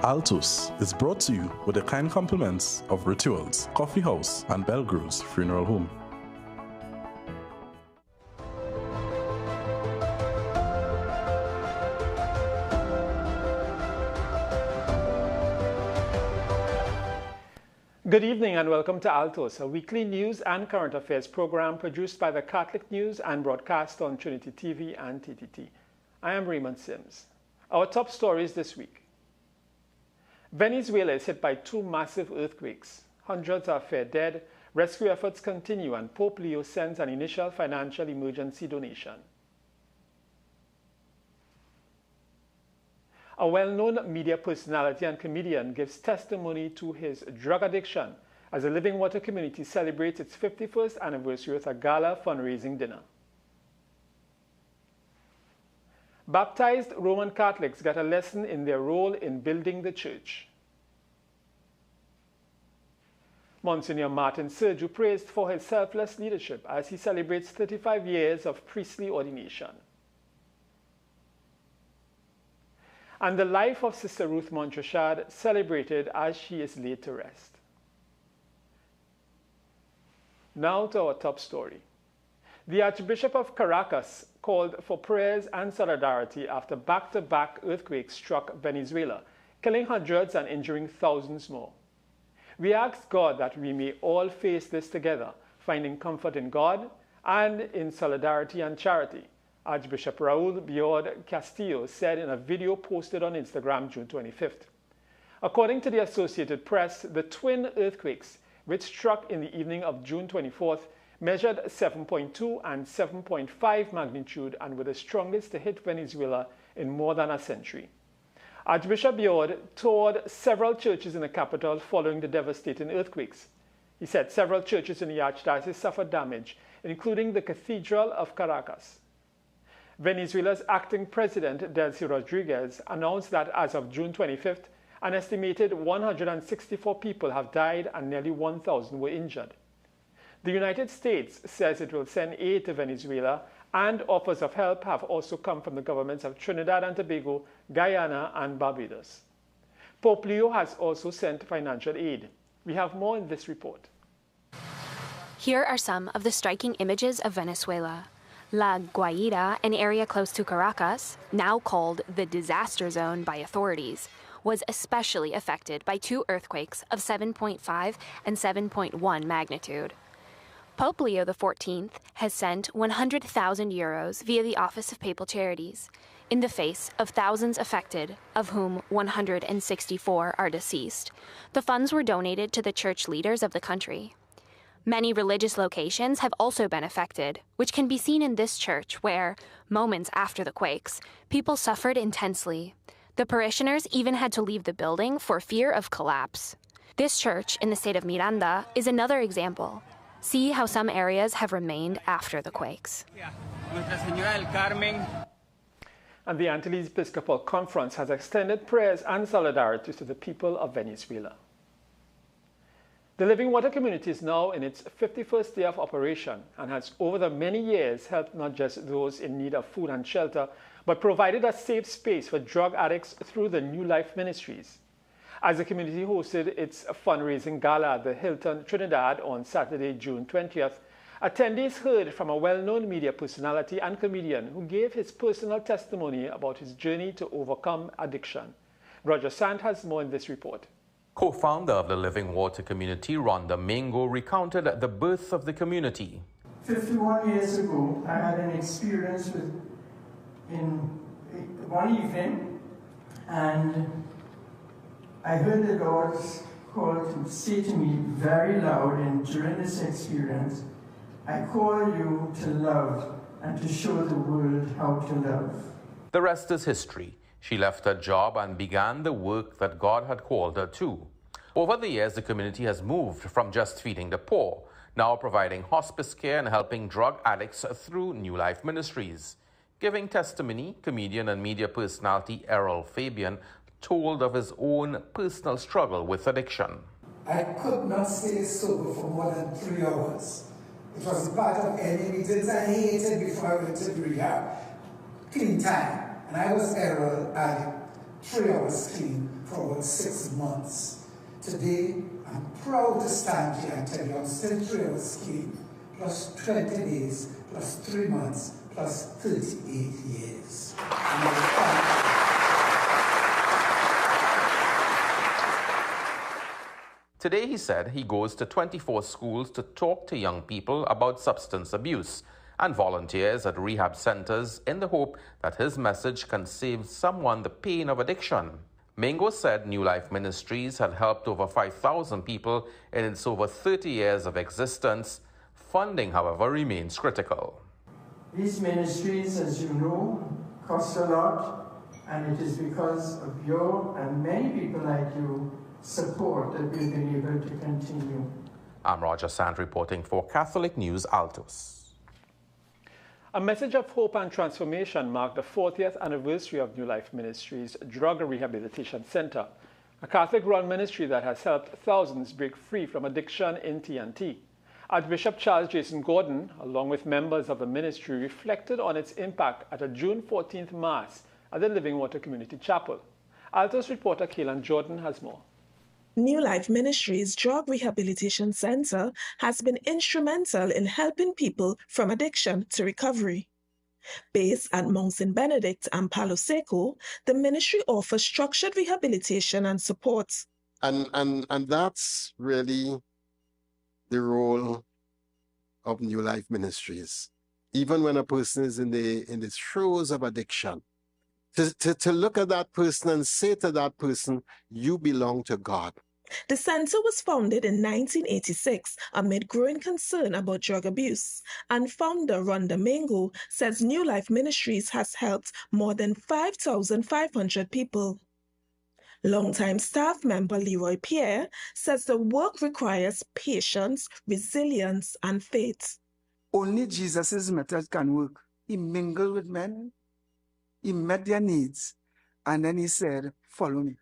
Altos is brought to you with the kind compliments of Rituals, Coffee House and Belgrose Funeral Home. Good evening and welcome to Altos, a weekly news and current affairs program produced by the Catholic News and broadcast on Trinity TV and TTT. I am Raymond Sims. Our top stories this week. Venezuela is hit by two massive earthquakes. Hundreds are feared dead, rescue efforts continue, and Pope Leo sends an initial financial emergency donation. A well-known media personality and comedian gives testimony to his drug addiction as the Living Water community celebrates its 51st anniversary with a gala fundraising dinner. Baptized Roman Catholics get a lesson in their role in building the church. Monsignor Martin Sergiu praised for his selfless leadership as he celebrates 35 years of priestly ordination. And the life of Sister Ruth Montrechard celebrated as she is laid to rest. Now to our top story. The Archbishop of Caracas called for prayers and solidarity after back-to-back earthquakes struck Venezuela, killing hundreds and injuring thousands more. We ask God that we may all face this together, finding comfort in God and in solidarity and charity, Archbishop Raul Biord Castillo said in a video posted on Instagram June 25th. According to the Associated Press, the twin earthquakes, which struck in the evening of June 24th, measured 7.2 and 7.5 magnitude and were the strongest to hit Venezuela in more than a century. Archbishop Biord toured several churches in the capital following the devastating earthquakes. He said several churches in the archdiocese suffered damage, including the Cathedral of Caracas. Venezuela's acting president, Delcy Rodriguez, announced that as of June 25th, an estimated 164 people have died and nearly 1,000 were injured. The United States says it will send aid to Venezuela, and offers of help have also come from the governments of Trinidad and Tobago, Guyana, and Barbados. Pope Leo has also sent financial aid. We have more in this report. Here are some of the striking images of Venezuela. La Guaira, an area close to Caracas, now called the disaster zone by authorities, was especially affected by two earthquakes of 7.5 and 7.1 magnitude. Pope Leo XIV has sent 100,000 euros via the Office of Papal Charities, in the face of thousands affected, of whom 164 are deceased. The funds were donated to the church leaders of the country. Many religious locations have also been affected, which can be seen in this church where, moments after the quakes, people suffered intensely. The parishioners even had to leave the building for fear of collapse. This church in the state of Miranda is another example. See how some areas have remained after the quakes. And the Antilles Episcopal Conference has extended prayers and solidarity to the people of Venezuela. The Living Water community is now in its 51st day of operation and has over the many years helped not just those in need of food and shelter, but provided a safe space for drug addicts through the New Life Ministries. As the community hosted its fundraising gala at the Hilton Trinidad on Saturday, June 20th, attendees heard from a well-known media personality and comedian who gave his personal testimony about his journey to overcome addiction. Roger Sant has more in this report. Co-founder of the Living Water community, Rhonda Mingo, recounted the birth of the community. 51 years ago, I had an experience in one evening, and I heard the Lord's call to say to me very loud, and during this experience, I call you to love and to show the world how to love. The rest is history. She left her job and began the work that God had called her to. Over the years, the community has moved from just feeding the poor, now providing hospice care and helping drug addicts through New Life Ministries. Giving testimony, comedian and media personality Errol Fabian told of his own personal struggle with addiction. I could not stay sober for more than 3 hours. It was part of any meetings I hated before I went to rehab. Clean time. And I was Errol. I 3 hours clean for about 6 months. Today, I'm proud to stand here and tell you I'm still 3 hours clean, plus 20 days, plus 3 months, plus 38 years. And I Today, he said, he goes to 24 schools to talk to young people about substance abuse and volunteers at rehab centers in the hope that his message can save someone the pain of addiction. Mingo said New Life Ministries had helped over 5,000 people in its over 30 years of existence. Funding, however, remains critical. These ministries, as you know, cost a lot, and it is because of your and many people like you support that we've been able to continue. I'm Roger Sant reporting for Catholic News Altos. A message of hope and transformation marked the 40th anniversary of New Life Ministries Drug Rehabilitation Center, a Catholic-run ministry that has helped thousands break free from addiction in TNT. Archbishop Charles Jason Gordon, along with members of the ministry, reflected on its impact at a June 14th Mass at the Living Water Community Chapel. Altos reporter Kaylan Jordan has more. New Life Ministries Drug Rehabilitation Center has been instrumental in helping people from addiction to recovery. Based at Mount St. Benedict and Palo Seco, the ministry offers structured rehabilitation and support. And that's really the role of New Life Ministries. Even when a person is in the throes of addiction, to look at that person and say to that person, you belong to God. The center was founded in 1986 amid growing concern about drug abuse, and founder Rhonda Mingo says New Life Ministries has helped more than 5,500 people. Longtime staff member Leroy Pierre says the work requires patience, resilience, and faith. Only Jesus' method can work. He mingled with men, he met their needs, and then he said, follow me.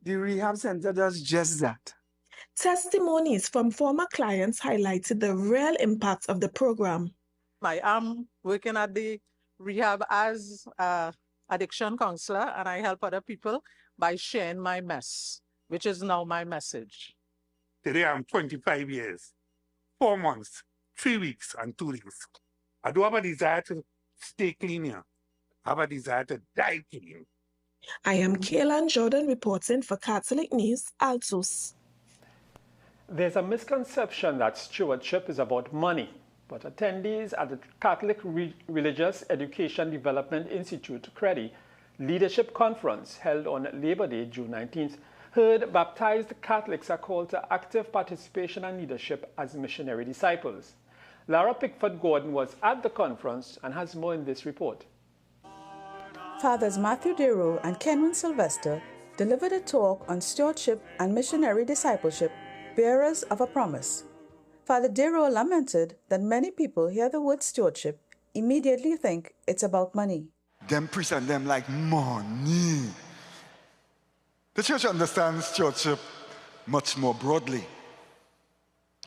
The rehab center does just that. Testimonies from former clients highlighted the real impact of the program. I am working at the rehab as an addiction counselor, and I help other people by sharing my mess, which is now my message. Today I'm 25 years, 4 months, 3 weeks, and 2 days. I don't have a desire to stay clean here. I have a desire to die clean. I am Kaylan Jordan reporting for Catholic News, Altos. There's a misconception that stewardship is about money, but attendees at the Catholic Religious Education Development Institute CREDI Leadership Conference held on Labor Day, June 19th, heard baptized Catholics are called to active participation and leadership as missionary disciples. Lara Pickford Gordon was at the conference and has more in this report. Fathers Matthew Dero and Kenwin Sylvester delivered a talk on stewardship and missionary discipleship, bearers of a promise. Father Dero lamented that many people hear the word stewardship, immediately think it's about money. Them present them like money. The church understands stewardship much more broadly.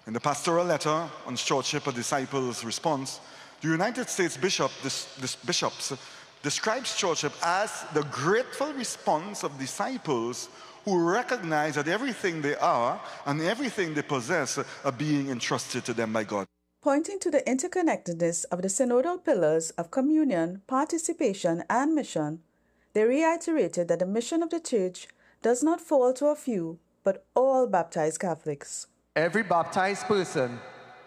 In the pastoral letter on stewardship, a disciple's response, the United States bishops describes stewardship as the grateful response of disciples who recognize that everything they are and everything they possess are being entrusted to them by God. Pointing to the interconnectedness of the synodal pillars of communion, participation, and mission, they reiterated that the mission of the church does not fall to a few, but all baptized Catholics. Every baptized person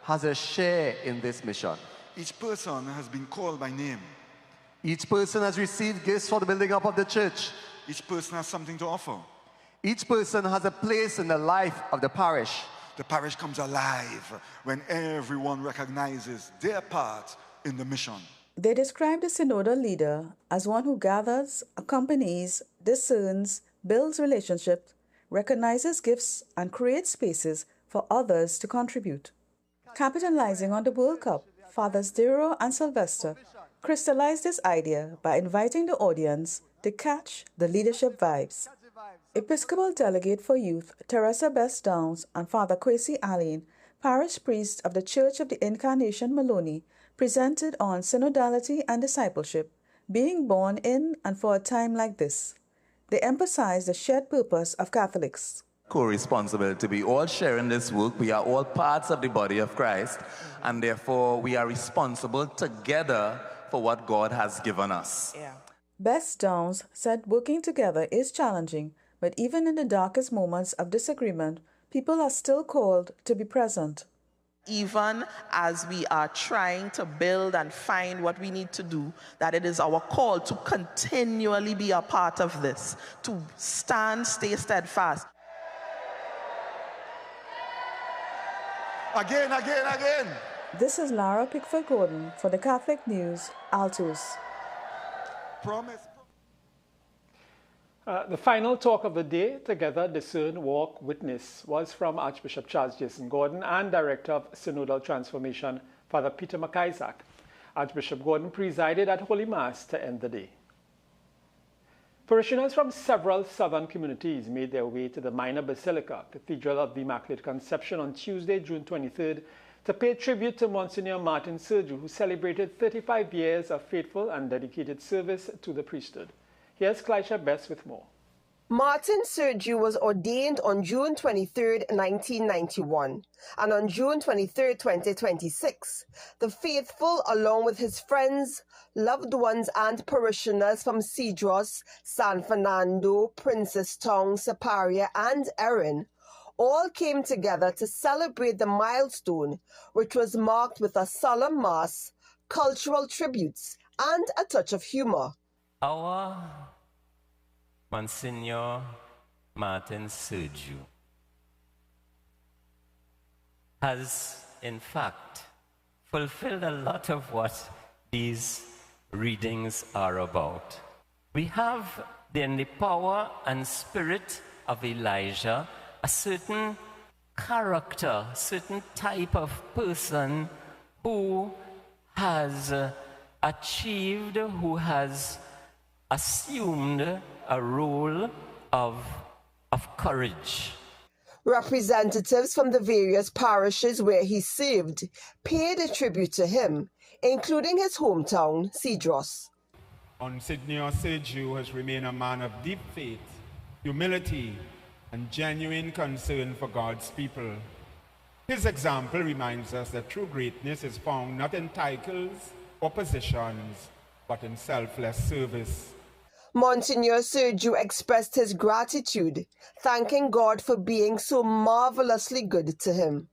has a share in this mission. Each person has been called by name. Each person has received gifts for the building up of the church. Each person has something to offer. Each person has a place in the life of the parish. The parish comes alive when everyone recognizes their part in the mission. They described the synodal leader as one who gathers, accompanies, discerns, builds relationships, recognizes gifts, and creates spaces for others to contribute. Capitalizing on the World Cup, Fathers Dero and Sylvester crystallized this idea by inviting the audience to catch the leadership vibes. Episcopal Delegate for Youth Teresa Best Downs and Father Kwesi Allen, Parish Priest of the Church of the Incarnation Maloney, presented on synodality and discipleship, being born in and for a time like this. They emphasize the shared purpose of Catholics. Co-responsibility. We all share in this work. We are all parts of the body of Christ, and therefore we are responsible together for what God has given us. Bess Downs said working together is challenging, but even in the darkest moments of disagreement, people are still called to be present. Even as we are trying to build and find what we need to do, that it is our call to continually be a part of this, to stay steadfast. Again. This is Lara Pickford-Gordon for the Catholic News, Altos. Promise. The final talk of the day, Together, Discern, Walk, Witness, was from Archbishop Charles Jason Gordon and Director of Synodal Transformation, Father Peter McIsaac. Archbishop Gordon presided at Holy Mass to end the day. Parishioners from several southern communities made their way to the Minor Basilica, Cathedral of the Immaculate Conception on Tuesday, June 23rd, to pay tribute to Monsignor Martin Sergiu, who celebrated 35 years of faithful and dedicated service to the priesthood. Here's Clisha Bess with more. Martin Sergiu was ordained on June 23, 1991, and on June 23, 2026, the faithful, along with his friends, loved ones and parishioners from Cedros, San Fernando, Princestown, Siparia and Erin, all came together to celebrate the milestone, which was marked with a solemn mass, cultural tributes, and a touch of humor. Our Monsignor Martin Sergiu has, in fact, fulfilled a lot of what these readings are about. We have in the power and spirit of Elijah a certain character, certain type of person who has achieved, who has assumed a role of courage. Representatives from the various parishes where he served paid a tribute to him, including his hometown, Cedros. Monsignor Sergiu has remained a man of deep faith, humility, and genuine concern for God's people. His example reminds us that true greatness is found not in titles or positions, but in selfless service. Monsignor Sergiu expressed his gratitude, thanking God for being so marvelously good to him.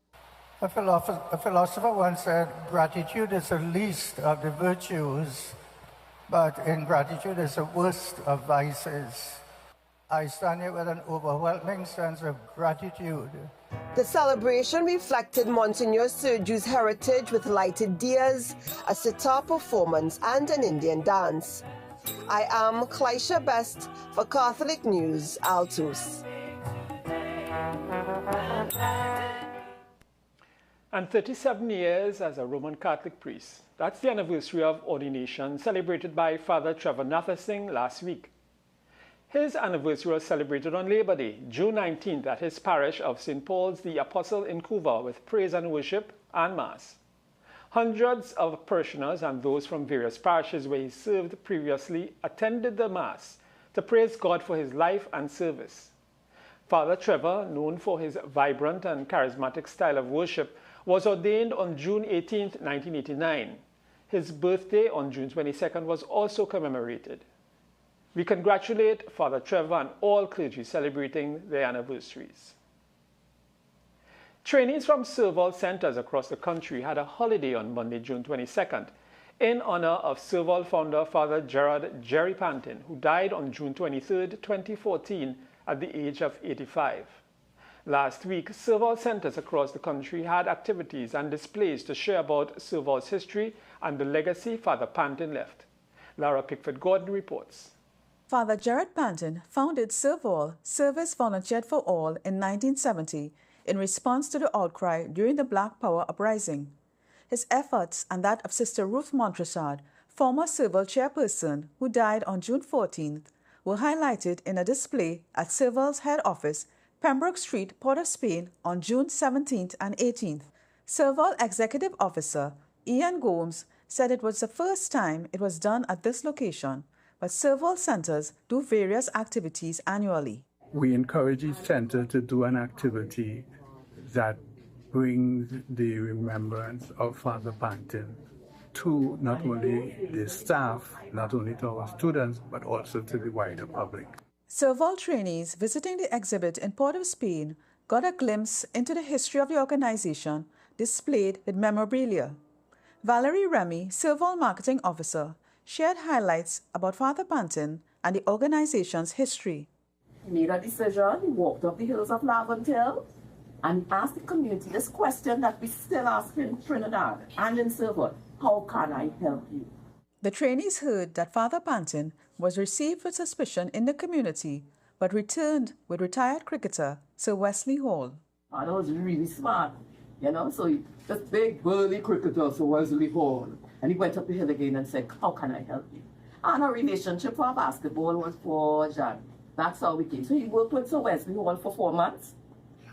A philosopher once said, gratitude is the least of the virtues, but ingratitude is the worst of vices. I stand here with an overwhelming sense of gratitude. The celebration reflected Monsignor Sergiu's heritage with lighted dias, a sitar performance, and an Indian dance. I am Clisha Best for Catholic News, Altos. And 37 years as a Roman Catholic priest. That's the anniversary of ordination celebrated by Father Trevor Nathasingh last week. His anniversary was celebrated on Labor Day, June 19th, at his parish of St. Paul's the Apostle in Couva with praise and worship and Mass. Hundreds of parishioners and those from various parishes where he served previously attended the Mass to praise God for his life and service. Father Trevor, known for his vibrant and charismatic style of worship, was ordained on June 18, 1989. His birthday on June 22nd was also commemorated. We congratulate Father Trevor and all clergy celebrating their anniversaries. Trainees from Serval centers across the country had a holiday on Monday, June 22nd, in honor of Serval founder Father Gerard Jerry Pantin, who died on June 23, 2014, at the age of 85. Last week, Serval centers across the country had activities and displays to share about Serval's history and the legacy Father Pantin left. Lara Pickford-Gordon reports. Father Gerard Pantin founded Serval Service Volunteered for All in 1970 in response to the outcry during the Black Power uprising. His efforts and that of Sister Ruth Montresard, former Serval chairperson who died on June 14th, were highlighted in a display at Serval's head office, Pembroke Street, Port of Spain, on June 17th and 18th. Serval Executive Officer Ian Gomes said it was the first time it was done at this location, but several centers do various activities annually. We encourage each center to do an activity that brings the remembrance of Father Pantin to not only the staff, not only to our students, but also to the wider public. Several trainees visiting the exhibit in Port of Spain got a glimpse into the history of the organization displayed with memorabilia. Valerie Remy, Civil Marketing Officer, shared highlights about Father Pantin and the organization's history. He made a decision, he walked up the hills of Laventille and asked the community this question that we still ask in Trinidad and in Silver: how can I help you? The trainees heard that Father Pantin was received with suspicion in the community, but returned with retired cricketer Sir Wesley Hall. Father was really smart, you know, so this big burly cricketer, Sir Wesley Hall, and he went up the hill again and said, how can I help you? And our relationship for basketball was forged, and that's how we came. So he worked with Sir Wesley Hall for 4 months,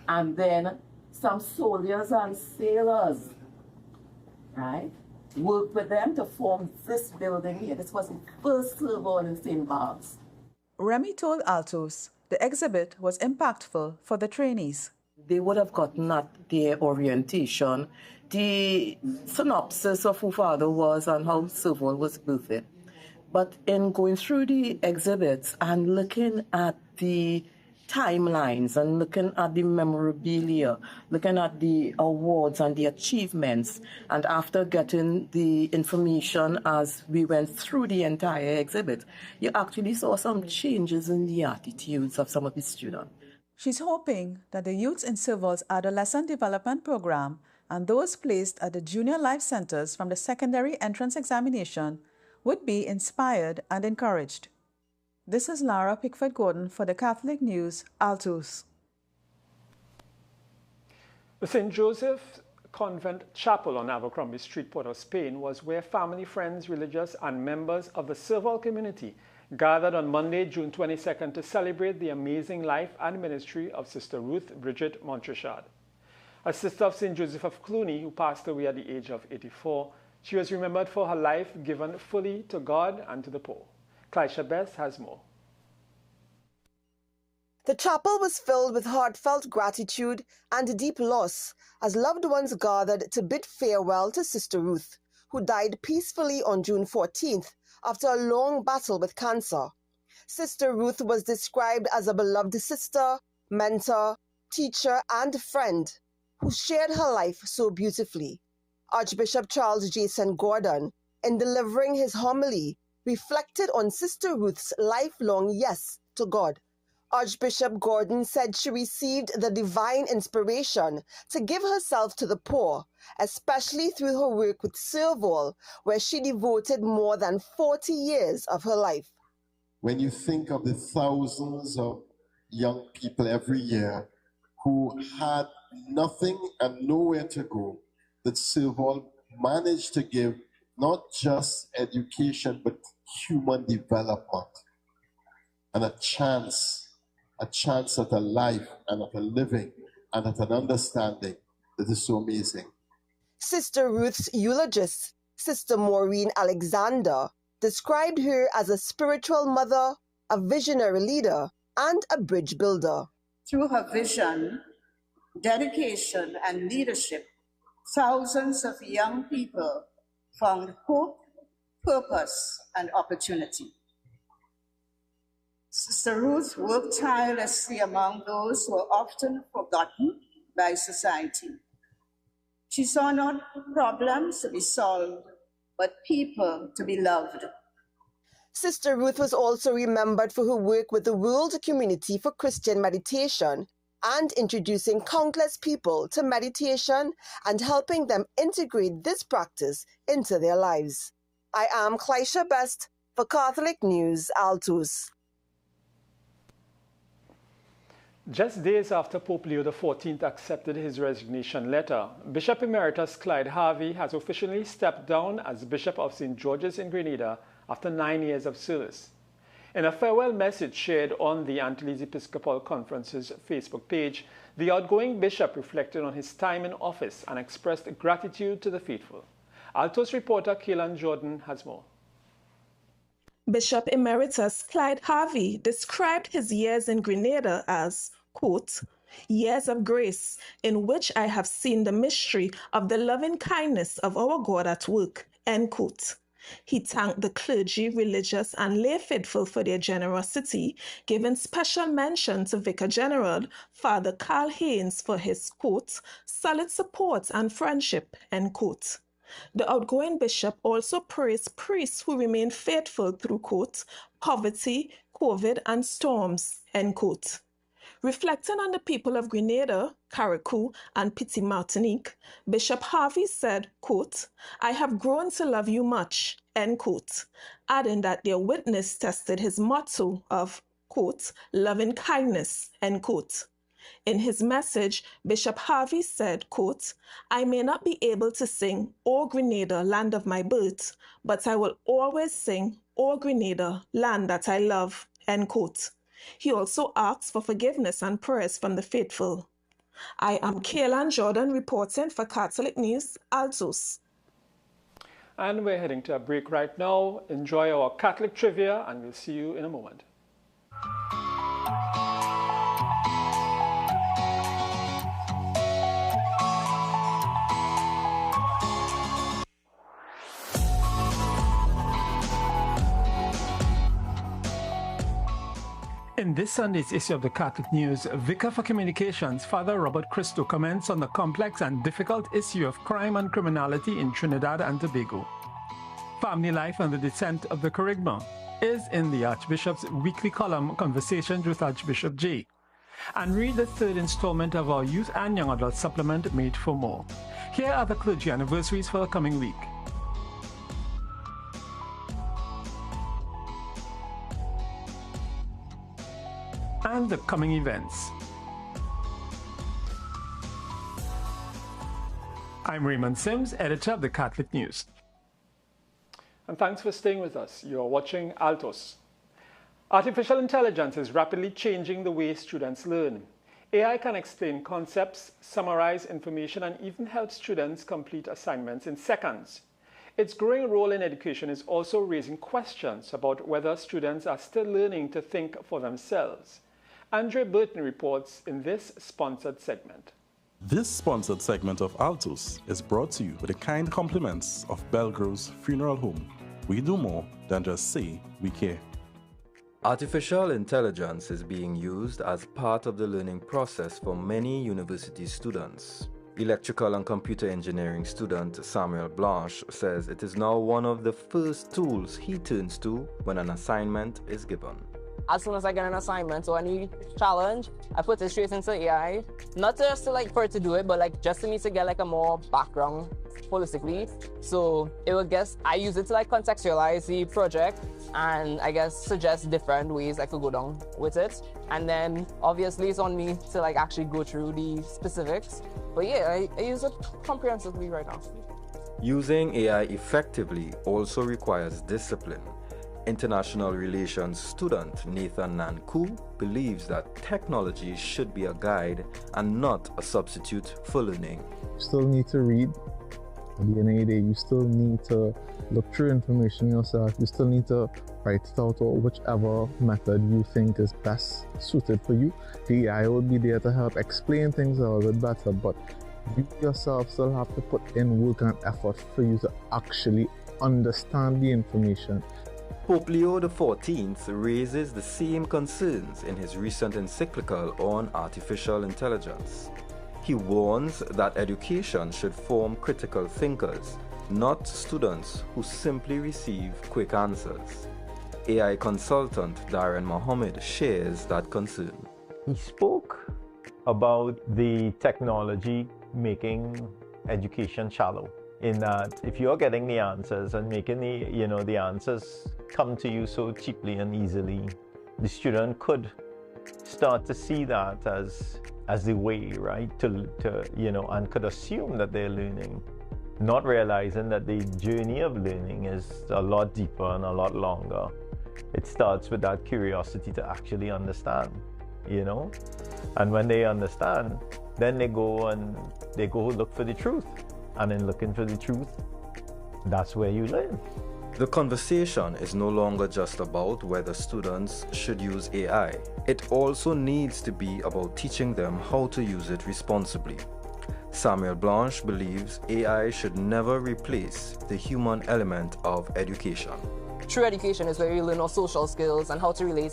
and then some soldiers and sailors, right, worked with them to form this building here. This was the first Silver Hall in St. Barb's. Remy told Altos the exhibit was impactful for the trainees. They would have gotten at their orientation, the synopsis of who Father was and how Silver Hall was birthed. But in going through the exhibits and looking at the timelines and looking at the memorabilia, looking at the awards and the achievements, and after getting the information as we went through the entire exhibit, you actually saw some changes in the attitudes of some of the students. She's hoping that the youths in Silver's adolescent development program and those placed at the junior life centers from the secondary entrance examination would be inspired and encouraged. This is Lara Pickford-Gordon for the Catholic News, Altos. The St. Joseph Convent Chapel on Abercrombie Street, Port of Spain, was where family, friends, religious, and members of the Silver community gathered on Monday, June 22nd, to celebrate the amazing life and ministry of Sister Ruth Bridget Montrechard. A sister of St. Joseph of Cluny, who passed away at the age of 84, she was remembered for her life given fully to God and to the poor. Clisha Best has more. The chapel was filled with heartfelt gratitude and deep loss as loved ones gathered to bid farewell to Sister Ruth, who died peacefully on June 14th after a long battle with cancer. Sister Ruth was described as a beloved sister, mentor, teacher, and friend who shared her life so beautifully. Archbishop Charles Jason Gordon, in delivering his homily, reflected on Sister Ruth's lifelong yes to God. Archbishop Gordon said she received the divine inspiration to give herself to the poor, especially through her work with Silver Hall, where she devoted more than 40 years of her life. When you think of the thousands of young people every year who had nothing and nowhere to go, that Silver Hall managed to give not just education, but human development and a chance at a life and at a living and at an understanding that is so amazing. Sister Ruth's eulogist, Sister Maureen Alexander, described her as a spiritual mother, a visionary leader, and a bridge builder. Through her vision, dedication, and leadership, thousands of young people found hope, purpose, and opportunity. Sister Ruth worked tirelessly among those who are often forgotten by society. She saw not problems to be solved, but people to be loved. Sister Ruth was also remembered for her work with the World Community for Christian Meditation and introducing countless people to meditation and helping them integrate this practice into their lives. I am Clisha Best for Catholic News, Altos. Just days after Pope Leo XIV accepted his resignation letter, Bishop Emeritus Clyde Harvey has officially stepped down as Bishop of St. George's in Grenada after 9 years of service. In a farewell message shared on the Antilles Episcopal Conference's Facebook page, the outgoing bishop reflected on his time in office and expressed gratitude to the faithful. Altos reporter Kaylan Jordan has more. Bishop Emeritus Clyde Harvey described his years in Grenada as, quote, years of grace in which I have seen the mystery of the loving kindness of our God at work, end quote. He thanked the clergy, religious, and lay faithful for their generosity, giving special mention to Vicar General Father Carl Haynes for his, quote, solid support and friendship, end quote. The outgoing bishop also praised priests who remained faithful through, quote, poverty, COVID, and storms, end quote. Reflecting on the people of Grenada, Carriacou, and Petit Martinique, Bishop Harvey said, quote, I have grown to love you much, end quote, adding that their witness tested his motto of, quote, loving kindness, end quote. In his message, Bishop Harvey said, quote, I may not be able to sing, O Grenada, land of my birth, but I will always sing, O Grenada, land that I love, end quote. He also asked for forgiveness and prayers from the faithful. I am Kaylan Jordan reporting for Catholic News, Altos. And we're heading to a break right now. Enjoy our Catholic trivia, and we'll see you in a moment. In this Sunday's issue of the Catholic News, Vicar for Communications, Father Robert Christo, comments on the complex and difficult issue of crime and criminality in Trinidad and Tobago. Family life and the descent of the Kerygma is in the Archbishop's weekly column, Conversations with Archbishop J. And read the third installment of our Youth and Young Adult supplement, Made for More. Here are the clergy anniversaries for the coming week. And the coming events. I'm Raymond Sims, editor of the Catholic News. And thanks for staying with us. You're watching Altos. Artificial intelligence is rapidly changing the way students learn. AI can explain concepts, summarize information, and even help students complete assignments in seconds. Its growing role in education is also raising questions about whether students are still learning to think for themselves. Andre Burton reports in this sponsored segment. This sponsored segment of Altos is brought to you with the kind compliments of Belgrove's Funeral Home. We do more than just say we care. Artificial intelligence is being used as part of the learning process for many university students. Electrical and computer engineering student Samuel Blanche says it is now one of the first tools he turns to when an assignment is given. As soon as I get an assignment or any challenge, I put it straight into AI. Not just to for it to do it, but just for me to get a more background holistically. So it will I use it to contextualize the project and I guess suggest different ways I could go down with it. And then obviously it's on me to actually go through the specifics. But yeah, I use it comprehensively right now. Using AI effectively also requires discipline. International relations student Nathan Nanku believes that technology should be a guide and not a substitute for learning. You still need to read. At the end of the day, you still need to look through information yourself. You still need to write it out or whichever method you think is best suited for you. The AI will be there to help explain things a little bit better, but you yourself still have to put in work and effort for you to actually understand the information. Pope Leo XIV raises the same concerns in his recent encyclical on artificial intelligence. He warns that education should form critical thinkers, not students who simply receive quick answers. AI consultant Darren Mohammed shares that concern. He spoke about the technology making education shallow, in that if you're getting the answers and making the answers come to you so cheaply and easily, the student could start to see that as the way, right, to and could assume that they're learning, not realizing that the journey of learning is a lot deeper and a lot longer. It starts with that curiosity to actually understand, and when they understand, then they go look for the truth. And in looking for the truth, that's where you learn. The conversation is no longer just about whether students should use AI. It also needs to be about teaching them how to use it responsibly. Samuel Blanche believes AI should never replace the human element of education. True education is where you learn our social skills and how to relate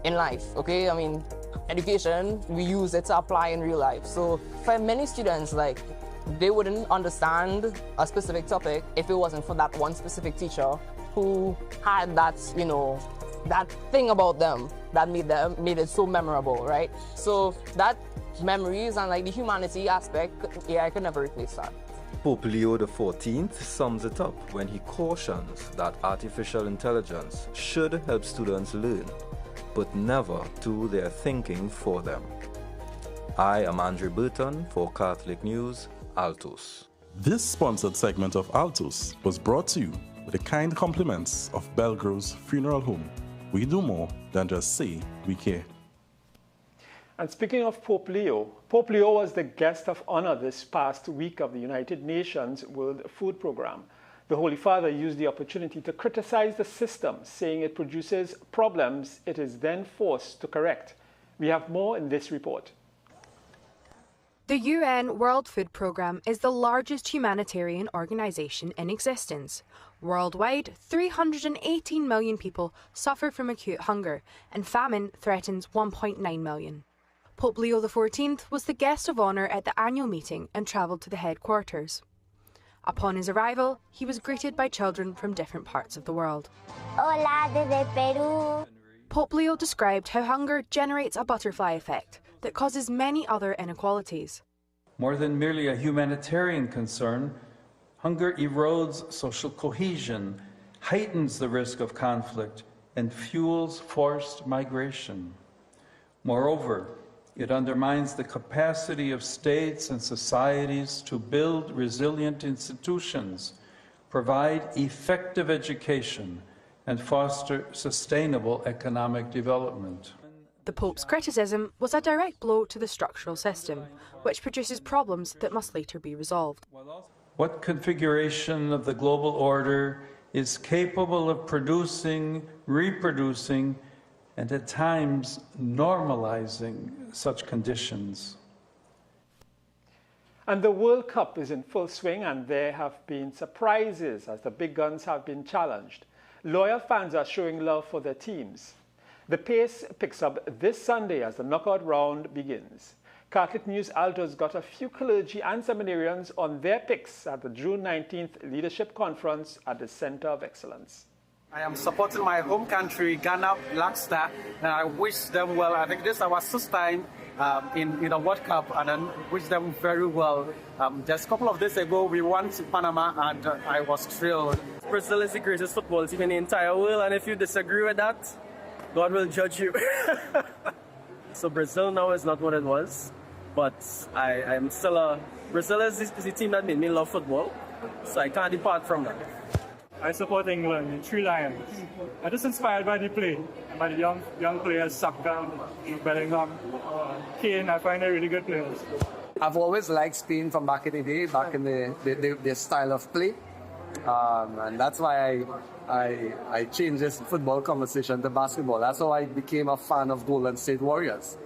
in life, okay? I mean, education, we use it to apply in real life. So for many students, like, they wouldn't understand a specific topic if it wasn't for that one specific teacher who had that, you know, that thing about them that made it so memorable, right? So that memories and like the humanity aspect, AI could never replace that. Pope Leo XIV sums it up when he cautions that artificial intelligence should help students learn, but never do their thinking for them. I am Andre Burton for Catholic News, Altos. This sponsored segment of Altos was brought to you with the kind compliments of Belgrove's Funeral Home. We do more than just say we care. And speaking of Pope Leo was the guest of honor this past week of the United Nations World Food Programme. The Holy Father used the opportunity to criticize the system, saying it produces problems it is then forced to correct. We have more in this report. The UN World Food Programme is the largest humanitarian organisation in existence. Worldwide, 318 million people suffer from acute hunger, and famine threatens 1.9 million. Pope Leo XIV was the guest of honour at the annual meeting and travelled to the headquarters. Upon his arrival, he was greeted by children from different parts of the world. Hola desde Peru. Pope Leo described how hunger generates a butterfly effect that causes many other inequalities. More than merely a humanitarian concern, hunger erodes social cohesion, heightens the risk of conflict, and fuels forced migration. Moreover, it undermines the capacity of states and societies to build resilient institutions, provide effective education, and foster sustainable economic development. The Pope's criticism was a direct blow to the structural system, which produces problems that must later be resolved. What configuration of the global order is capable of producing, reproducing, and at times normalizing such conditions? And the World Cup is in full swing, and there have been surprises as the big guns have been challenged. Loyal fans are showing love for their teams. The pace picks up this Sunday as the knockout round begins. Catholic News Altos got a few clergy and seminarians on their picks at the June 19th Leadership Conference at the Center of Excellence. I am supporting my home country, Ghana Black Star, and I wish them well. I think this is our first time in the World Cup, and I wish them very well. Just a couple of days ago, we won to Panama, and I was thrilled. Brazil is the greatest football team in the entire world, and if you disagree with that, God will judge you. So Brazil now is not what it was, but I am still Brazil is the team that made me love football, so I can't depart from that. I support England, the Three Lions. I'm just inspired by the play, by the young players, Saka, Bellingham, Kane. I find they're really good players. I've always liked Spain from back in the day, back in their style of play. And that's why I changed this football conversation to basketball. That's how I became a fan of Golden State Warriors,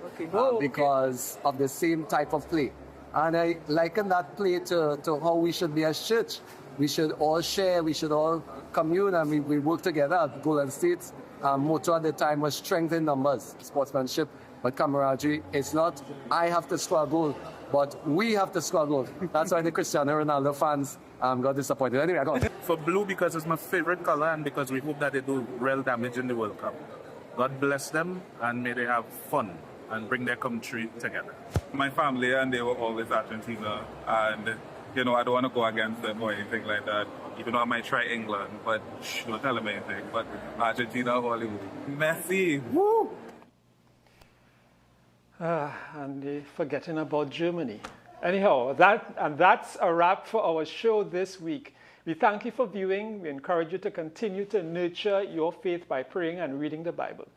because of the same type of play. And I liken that play to how we should be as church. We should all share, we should all commune, and we work together at Golden State. Motto at the time was strength in numbers, sportsmanship, but camaraderie. It's not I have to score a goal, but we have to score a goal. That's why the Cristiano Ronaldo fans got disappointed. Anyway, I go on. For blue, because it's my favorite color, and because we hope that they do real damage in the World Cup. God bless them, and may they have fun and bring their country together. My family and they were always Argentina, and I don't want to go against them or anything like that. Even though I might try England, but don't tell them anything. But Argentina, Hollywood, Messi, woo! And forgetting about Germany. Anyhow, that's a wrap for our show this week. We thank you for viewing. We encourage you to continue to nurture your faith by praying and reading the Bible.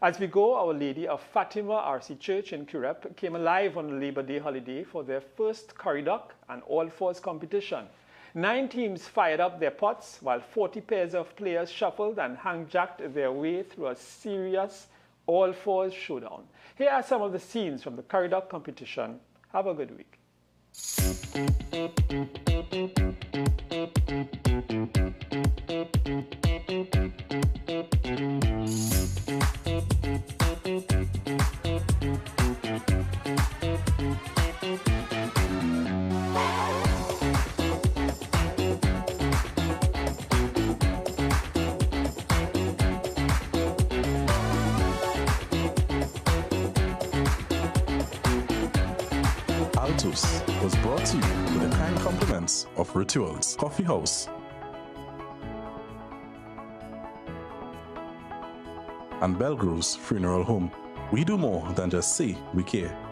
As we go, Our Lady of Fatima RC Church in Curep came alive on the Labor Day holiday for their first Coridoc and All Fours competition. 9 teams fired up their pots while 40 pairs of players shuffled and hang-jacked their way through a serious all-fours showdown. Here are some of the scenes from the Curry competition. Have a good week. Altos was brought to you with the kind compliments of Rituals Coffee House and Belgrose Funeral Home. We do more than just say we care.